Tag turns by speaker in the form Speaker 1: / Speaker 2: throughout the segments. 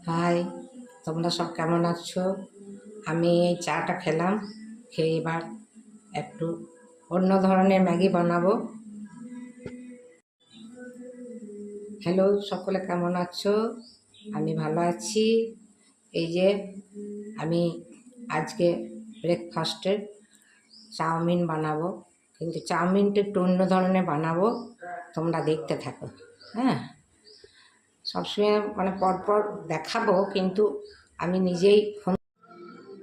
Speaker 1: High, তোমরা সব কেমন আছো? আমি এই চাটা খেলাম, খেয়ে এবার একটু অন্য ধরনের ম্যাগি বানাবো। হ্যালো, সকলে কেমন আছো? আমি ভালো আছি। এই যে আমি আজকে ব্রেকফাস্টে চাউমিন বানাবো, কিন্তু চাউমিনটা একটু অন্য ধরনের বানাবো। তোমরা দেখতে থাকো। হ্যাঁ, সবসময় মানে পরপর দেখাবো, কিন্তু আমি নিজেই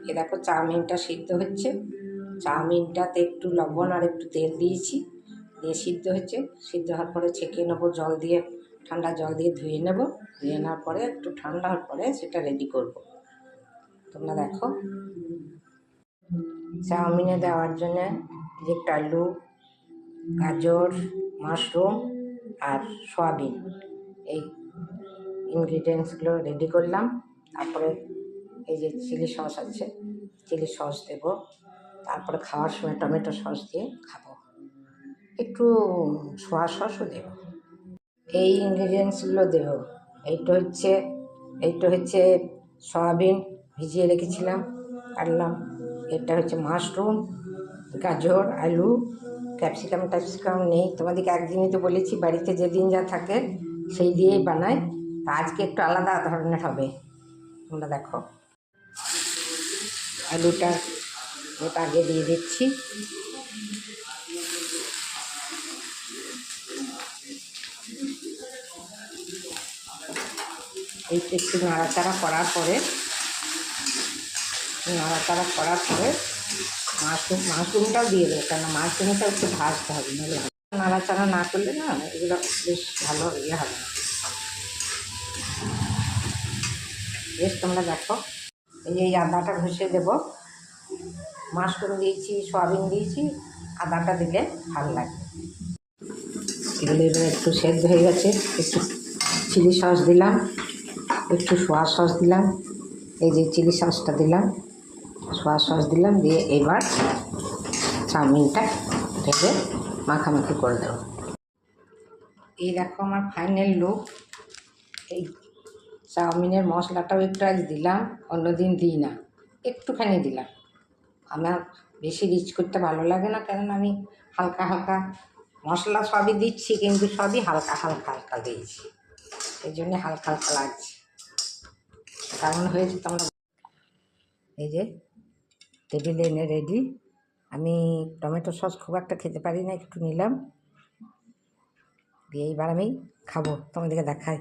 Speaker 1: এ দেখো চাউমিনটা সিদ্ধ হচ্ছে। চাউমিনটাতে একটু লবণ আর একটু তেল দিয়েছি, দিয়ে সিদ্ধ হচ্ছে। সিদ্ধ হওয়ার পরে ছেঁকে নেবো জল দিয়ে, ঠান্ডা জল দিয়ে ধুয়ে নেব। ধুয়ে নেওয়ার পরে একটু ঠান্ডা হওয়ার পরে সেটা রেডি করব। তোমরা দেখো, চাউমিনে দেওয়ার জন্য যে আলু, গাজর, মাশরুম আর সয়াবিন, এই ইনগ্রিডিয়েন্টসগুলো রেডি করলাম। তারপরে এই যে চিলি সস আছে, চিলি সস দেবো। তারপরে খাওয়ার সময় টমেটো সস দিয়ে খাবো, একটু সোয়া সসও দেবো। এই ইনগ্রিডিয়েন্টসগুলো দেবো। এইটা হচ্ছে সয়াবিন ভিজিয়ে রেখেছিলাম, কাটলাম। এটা হচ্ছে মাশরুম, গাজর, আলু, ক্যাপসিকাম নেই। তোমাদেরকে একদিনই তো বলেছি, বাড়িতে যেদিন যা থাকে সেই দিয়েই বানাই। তা আজকে একটু আলাদা ধরনের হবে। তোমরা দেখো, আলুটা ওটা আগে দিয়ে দিচ্ছি। এইটা একটু নাড়াচাড়া করার পরে মাশরুমটাও দিয়ে দেবো, কেন মাশরুমটা একটু ভাজতে হবে, নাহলে নাড়াচাড়া না করলে না এগুলো বেশ ভালো হবে না। বেশ, তোমরা দেখো, এই আদাটা ঘষে দেবো। মাশরুম দিয়েছি, সয়াবিন দিয়েছি, আদাটা দিলে ভালো লাগে। এগুলো এবার একটু সেদ্ধ হয়ে গেছে। একটু চিলি সস দিলাম, একটু সোয়া সস দিলাম, এই যে চিলি সসটা দিলাম, সোয়া সস দিলাম, দিয়ে এবার চাউমিনটা ভেজে মাখামাখি করে দেবো। এই দেখো আমার ফাইনাল লুক। এই চাউমিনের মশলাটাও একটু আজ দিলাম, অন্যদিন দিই না, একটুখানি দিলাম। আমার বেশি রিচ করতে ভালো লাগে না, কারণ আমি হালকা হালকা মশলা সবই দিচ্ছি, কিন্তু সবই হালকা হালকা দিয়েছি, এই জন্যে হালকা হালকা লাগছে। কেমন হয়েছে তোমরা? এই যে টেবিলে এনে রেডি। আমি টমেটো সস খুব একটা খেতে পারি না, একটু নিলাম, দিয়ে এইবার আমি খাবো, তোমাদেরকে দেখাই।